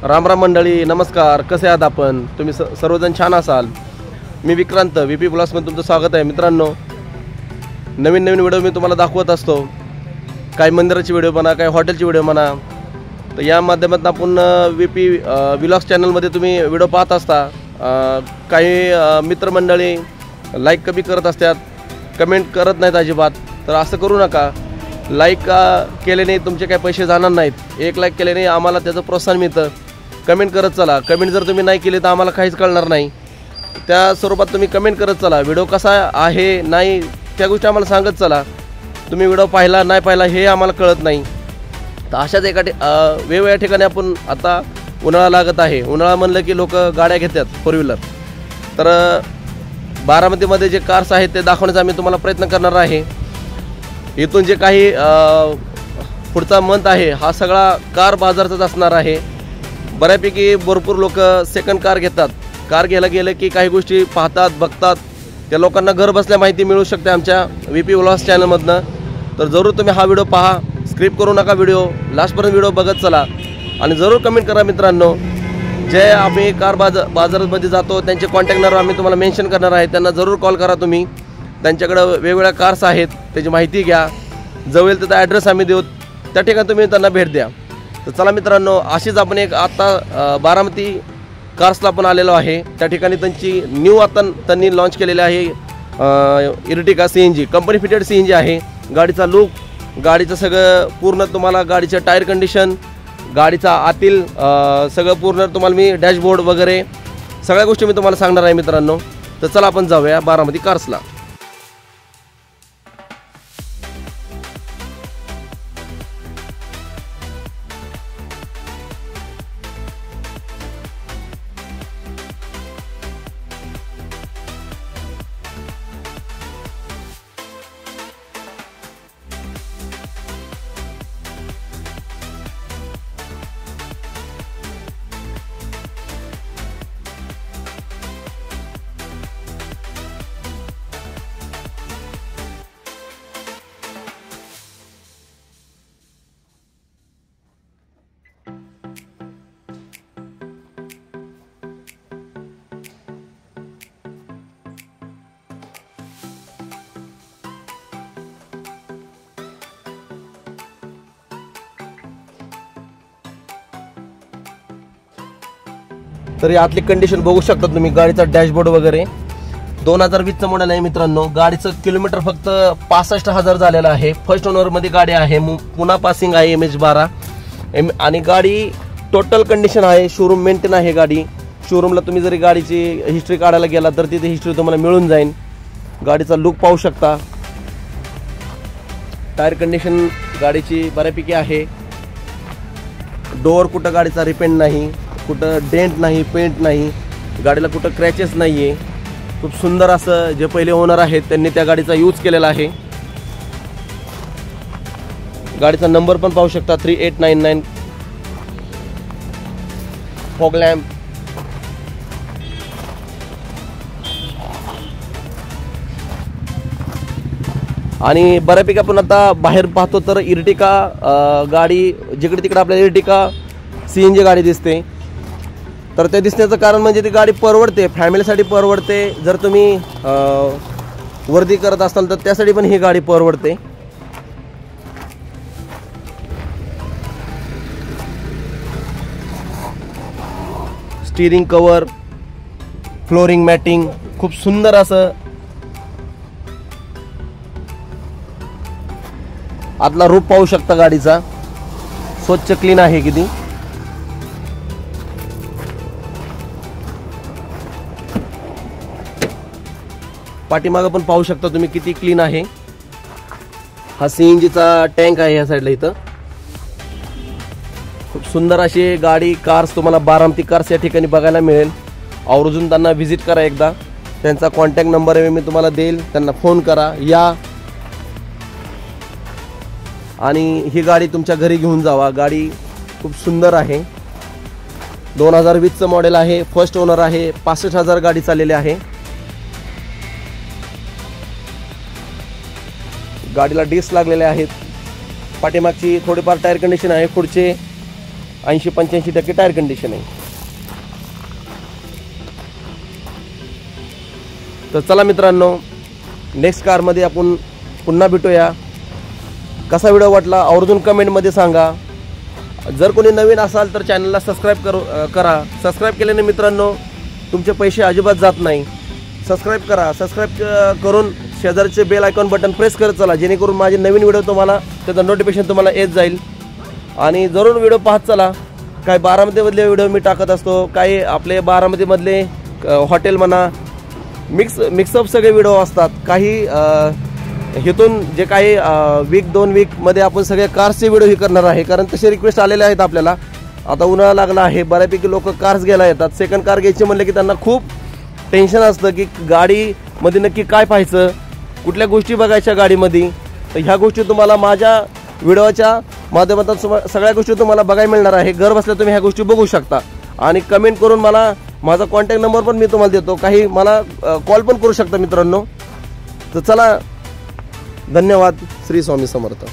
राम राम मंडळी, नमस्कार. कसे आहात आपण? तुम्ही सर्वजण छान असाल. मी विक्रांत VP ब्लॉग्समध्ये तुमचं स्वागत आहे. मित्रांनो, नवीन व्हिडिओ मी तुम्हाला दाखवत असतो. काही मंदिराची व्हिडिओ म्हणा, काही हॉटेलची व्हिडिओ म्हणा. तर या माध्यमातून आपण VP ब्लॉग्स चॅनलमध्ये तुम्ही व्हिडिओ पाहत असता. काही मित्रमंडळी लाईक कमी करत असतात, कमेंट करत नाहीत अजिबात. तर असं करू नका. लाईक केल्याने तुमचे काही पैसे जाणार नाहीत. एक लाईक केल्याने आम्हाला त्याचं प्रोत्साहन मिळतं. कमेंट करत चला. कमेंट जर तुम्ही नाही केली तर आम्हाला काहीच कळणार नाही. त्या स्वरूपात तुम्ही कमेंट करत चला. व्हिडिओ कसा आहे नाही त्या गोष्टी आम्हाला सांगत चला. तुम्ही व्हिडिओ पाहिला नाही पाहिला हे आम्हाला कळत नाही. तर अशाच वेगवेगळ्या ठिकाणी आपण आता उन्हाळा लागत आहे. उन्हाळा म्हणलं की लोक गाड्या घेतात, 4 व्हीलर. तर बारामतीमध्ये जे कार्स आहेत ते दाखवण्याचा आम्ही तुम्हाला प्रयत्न करणार आहे. इथून जे काही पुढचा मंथ आहे हा सगळा कार बाजाराचाच असणार आहे. बऱ्यापैकी भरपूर लोक सेकंड कार घेतात. कार घ्यायला गेलं की काही गोष्टी पाहतात, बघतात. त्या लोकांना घर बसल्या माहिती मिळू शकते आमच्या VP ब्लॉग्स चॅनलमधनं. तर जरूर तुम्ही हा व्हिडिओ पहा. स्क्रिप्ट करू नका. व्हिडिओ लास्टपर्यंत व्हिडिओ बघत चला. आणि जरूर कमेंट करा मित्रांनो. जे आम्ही कार बाजारामध्ये जातो त्यांचे कॉन्टॅक्ट नंबर आम्ही तुम्हाला मेन्शन करणार आहे. त्यांना जरूर कॉल करा तुम्ही. त्यांच्याकडं वेगवेगळ्या कार्स आहेत, त्याची माहिती घ्या. जवळ त्याचा ॲड्रेस आम्ही देऊ, त्या ठिकाणी तुम्ही त्यांना भेट द्या. तर चला मित्रांनो, अशीच आपण एक आत्ता बारामती कार्सला आपण आलेलो आहे. त्या ठिकाणी त्यांची न्यू आता त्यांनी लॉन्च केलेली आहे Ertiga CNG. Company fitted CNG आहे. गाडीचा लुक, गाडीचं सगळं पूर्ण तुम्हाला, गाडीचं टायर कंडिशन, गाडीचा आतील सगळं पूर्ण तुम्हाला मी डॅशबोर्ड वगैरे सगळ्या गोष्टी मी तुम्हाला सांगणार आहे मित्रांनो. तर चला आपण जाऊया बारामती कार्सला. तर यातली कंडिशन बघू शकता तुम्ही. गाडीचा डॅशबोर्ड वगैरे 2020चं मॉडेल आहे मित्रांनो. गाडीचं किलोमीटर फक्त 65,000 झालेलं आहे. फर्स्ट ओनरमध्ये गाडी आहे. पुन्हा पासिंग आहे MH12. आणि गाडी टोटल कंडिशन आहे. शोरूम मेंटेन आहे गाडी. शोरूमला तुम्ही जरी गाडीची हिस्ट्री काढायला गेला तर तिथे हिस्ट्री तुम्हाला मिळून जाईल. गाडीचा लुक पाहू शकता. टायर कंडिशन गाडीची बऱ्यापैकी आहे. डोअर कुठं गाडीचा रिपेंट नाही, कुठं डेंट नाही, पेंट नाही, गाडीला कुठं क्रॅचेस नाही आहे. खूप सुंदर असं जे पहिले ओनर आहेत त्यांनी त्या गाडीचा यूज केलेला आहे. गाडीचा नंबर पण पाहू शकता 3899. फॉग लॅम्प, आणि बऱ्यापैकी आपण आता बाहेर पाहतो तर इर्टिगा गाडी जिकडे तिकडे आपल्याला इर्टिगा CNG गाडी दिसते. तर ते दिसण्याचं कारण म्हणजे ती गाडी परवडते, फॅमिलीसाठी परवडते. जर तुम्ही वर्दी करत असाल तर त्यासाठी पण ही गाडी परवडते. स्टीरिंग कवर, फ्लोरिंग मॅटिंग खूप सुंदर असं. आतला रूफ पाहू शकता गाडीचा. स्वच्छ क्लीन आहे किती. पाठीमागं पण पाहू शकता तुम्ही किती क्लीन आहे. हा CNGचा टँक आहे या साईडला. इथं खूप सुंदर अशी गाडी कार्स तुम्हाला बारामती कार्स या ठिकाणी बघायला मिळेल. आवर्जून त्यांना व्हिजिट करा एकदा. त्यांचा कॉन्टॅक्ट नंबर मी तुम्हाला देईल. त्यांना फोन करा, या आणि ही गाडी तुमच्या घरी घेऊन जावा. गाडी खूप सुंदर आहे. 2020चं मॉडेल आहे. फर्स्ट ओनर आहे. 65,000 गाडी चाललेली आहे. गाडीला डिस्क लागलेले आहेत. पाठीमागची थोडीफार टायर कंडिशन आहे. पुढचे 80-85% टायर कंडिशन आहे. तर चला मित्रांनो, नेक्स्ट कारमध्ये आपण पुन्हा भेटूया. कसा व्हिडिओ वाटला आवर्जून कमेंटमध्ये सांगा. जर कोणी नवीन असाल तर चॅनलला सबस्क्राईब करा. सबस्क्राईब केल्याने मित्रांनो तुमचे पैसे अजिबात जात नाही. सबस्क्राईब करा. सबस्क्राईब करून शेजारचे बेल आयकॉन बटन प्रेस करत चला, जेणेकरून माझे नवीन व्हिडिओ तुम्हाला त्याचं नोटिफिकेशन तुम्हाला येत जाईल. आणि जरूर व्हिडिओ पाहत चला. काही बारामतीमधले व्हिडिओ मी टाकत असतो, काही आपले बारामतीमधले हॉटेल म्हणा, मिक्सअप सगळे व्हिडिओ असतात. काही हेतून जे काही वीक 2 वीकमध्ये आपण सगळे कार्सचे व्हिडिओ ही करणार आहे, कारण तसे रिक्वेस्ट आलेले आहेत आपल्याला. आता उन्हाळा लागला आहे, बऱ्यापैकी लोक कार्स घ्यायला येतात. सेकंड कार घ्यायची म्हणलं की त्यांना खूप टेन्शन असतं की गाडीमध्ये नक्की काय पाहायचं, कुठल्या गोष्टी बघायच्या गाडीमध्ये. तर ह्या गोष्टी तुम्हाला माझ्या व्हिडिओच्या माध्यमातून सगळ्या गोष्टी तुम्हाला बघायला मिळणार आहे. घर बसल्या तुम्ही ह्या गोष्टी बघू शकता. आणि कमेंट करून मला माझा कॉन्टॅक्ट नंबर पण मी तुम्हाला देतो, काही मला कॉल पण करू शकता मित्रांनो. तर चला, धन्यवाद. श्री स्वामी समर्थ.